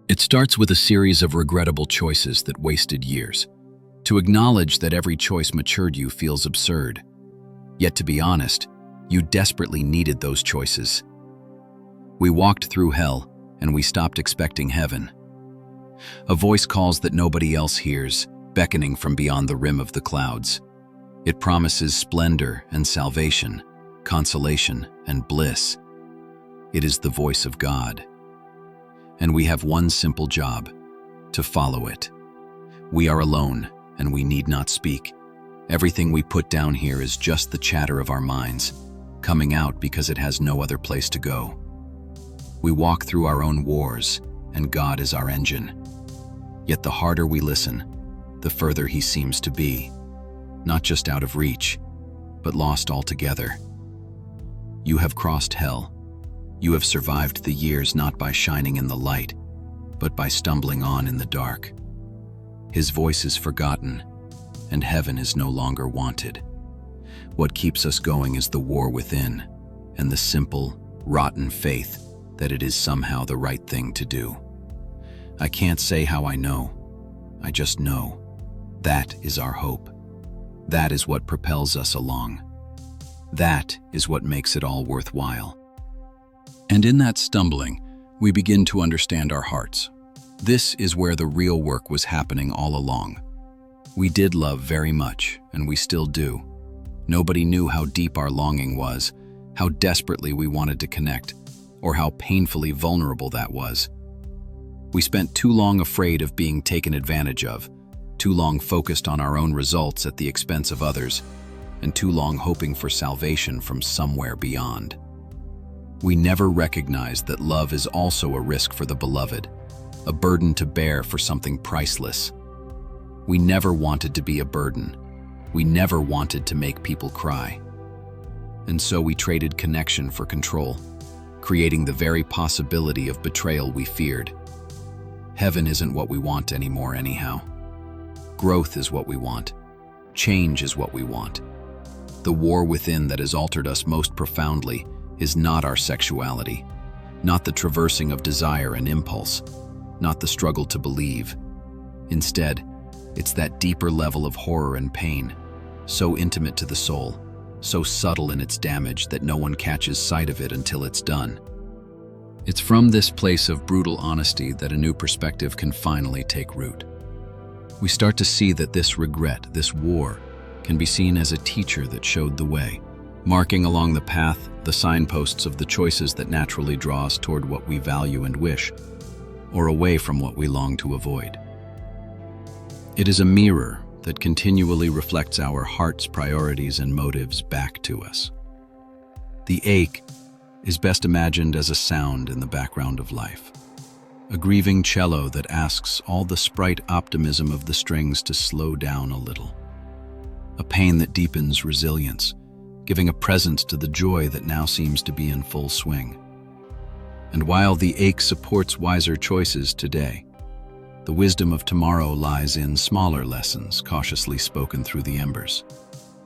It starts with a series of regrettable choices that wasted years. To acknowledge that every choice matured you feels absurd. Yet to be honest, you desperately needed those choices. We walked through hell, and we stopped expecting heaven. A voice calls that nobody else hears, beckoning from beyond the rim of the clouds. It promises splendor and salvation, consolation and bliss. It is the voice of God. And we have one simple job: to follow it. We are alone, and we need not speak. Everything we put down here is just the chatter of our minds, coming out because it has no other place to go. We walk through our own wars, and God is our engine. Yet the harder we listen, the further he seems to be, not just out of reach, but lost altogether. You have crossed hell. You have survived the years not by shining in the light, but by stumbling on in the dark. His voice is forgotten, and heaven is no longer wanted. What keeps us going is the war within, and the simple, rotten faith that it is somehow the right thing to do. I can't say how I know. I just know. That is our hope. That is what propels us along. That is what makes it all worthwhile. And in that stumbling, we begin to understand our hearts. This is where the real work was happening all along. We did love very much, and we still do. Nobody knew how deep our longing was, how desperately we wanted to connect, or how painfully vulnerable that was. We spent too long afraid of being taken advantage of, too long focused on our own results at the expense of others, and too long hoping for salvation from somewhere beyond. We never recognized that love is also a risk for the beloved, a burden to bear for something priceless. We never wanted to be a burden. We never wanted to make people cry. And so we traded connection for control, creating the very possibility of betrayal we feared. Heaven isn't what we want anymore anyhow. Growth is what we want. Change is what we want. The war within that has altered us most profoundly is not our sexuality, not the traversing of desire and impulse, not the struggle to believe. Instead, it's that deeper level of horror and pain, so intimate to the soul, so subtle in its damage that no one catches sight of it until it's done. It's from this place of brutal honesty that a new perspective can finally take root. We start to see that this regret, this war, can be seen as a teacher that showed the way, marking along the path the signposts of the choices that naturally draw us toward what we value and wish, or away from what we long to avoid. It is a mirror that continually reflects our heart's priorities and motives back to us. The ache is best imagined as a sound in the background of life, a grieving cello that asks all the sprite optimism of the strings to slow down a little, a pain that deepens resilience, giving a presence to the joy that now seems to be in full swing. And while the ache supports wiser choices today, the wisdom of tomorrow lies in smaller lessons cautiously spoken through the embers,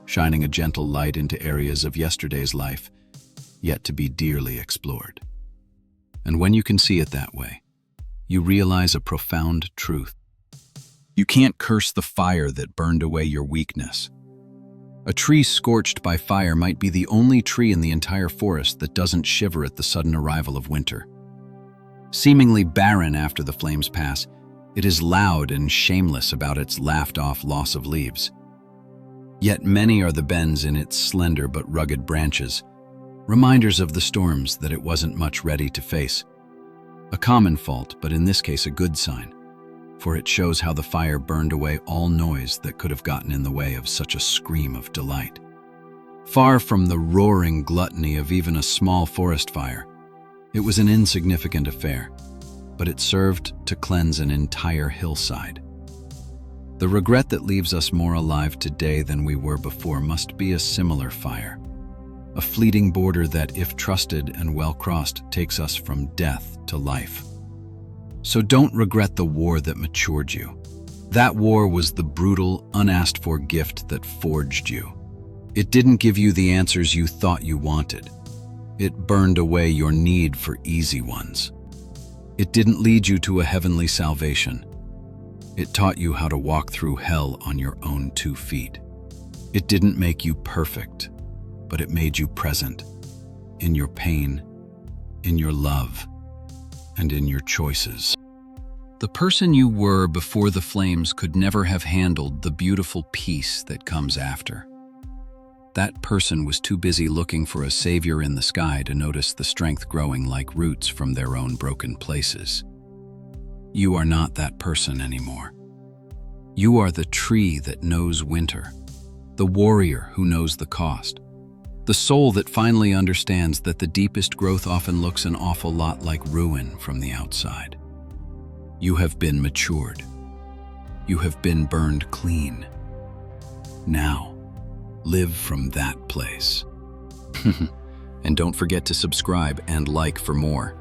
shining a gentle light into areas of yesterday's life yet to be dearly explored. And when you can see it that way, you realize a profound truth. You can't curse the fire that burned away your weakness. A tree scorched by fire might be the only tree in the entire forest that doesn't shiver at the sudden arrival of winter. Seemingly barren after the flames pass, it is loud and shameless about its laughed-off loss of leaves. Yet many are the bends in its slender but rugged branches, reminders of the storms that it wasn't much ready to face. A common fault, but in this case a good sign, for it shows how the fire burned away all noise that could have gotten in the way of such a scream of delight. Far from the roaring gluttony of even a small forest fire, it was an insignificant affair, but it served to cleanse an entire hillside. The regret that leaves us more alive today than we were before must be a similar fire, a fleeting border that, if trusted and well crossed, takes us from death to life. So don't regret the war that matured you. That war was the brutal, unasked-for gift that forged you. It didn't give you the answers you thought you wanted. It burned away your need for easy ones. It didn't lead you to a heavenly salvation. It taught you how to walk through hell on your own 2 feet. It didn't make you perfect, but it made you present in your pain, in your love, and in your choices. The person you were before the flames could never have handled the beautiful peace that comes after. That person was too busy looking for a savior in the sky to notice the strength growing like roots from their own broken places. You are not that person anymore. You are the tree that knows winter, the warrior who knows the cost, the soul that finally understands that the deepest growth often looks an awful lot like ruin from the outside. You have been matured. You have been burned clean. Now, live from that place. And don't forget to subscribe and like for more.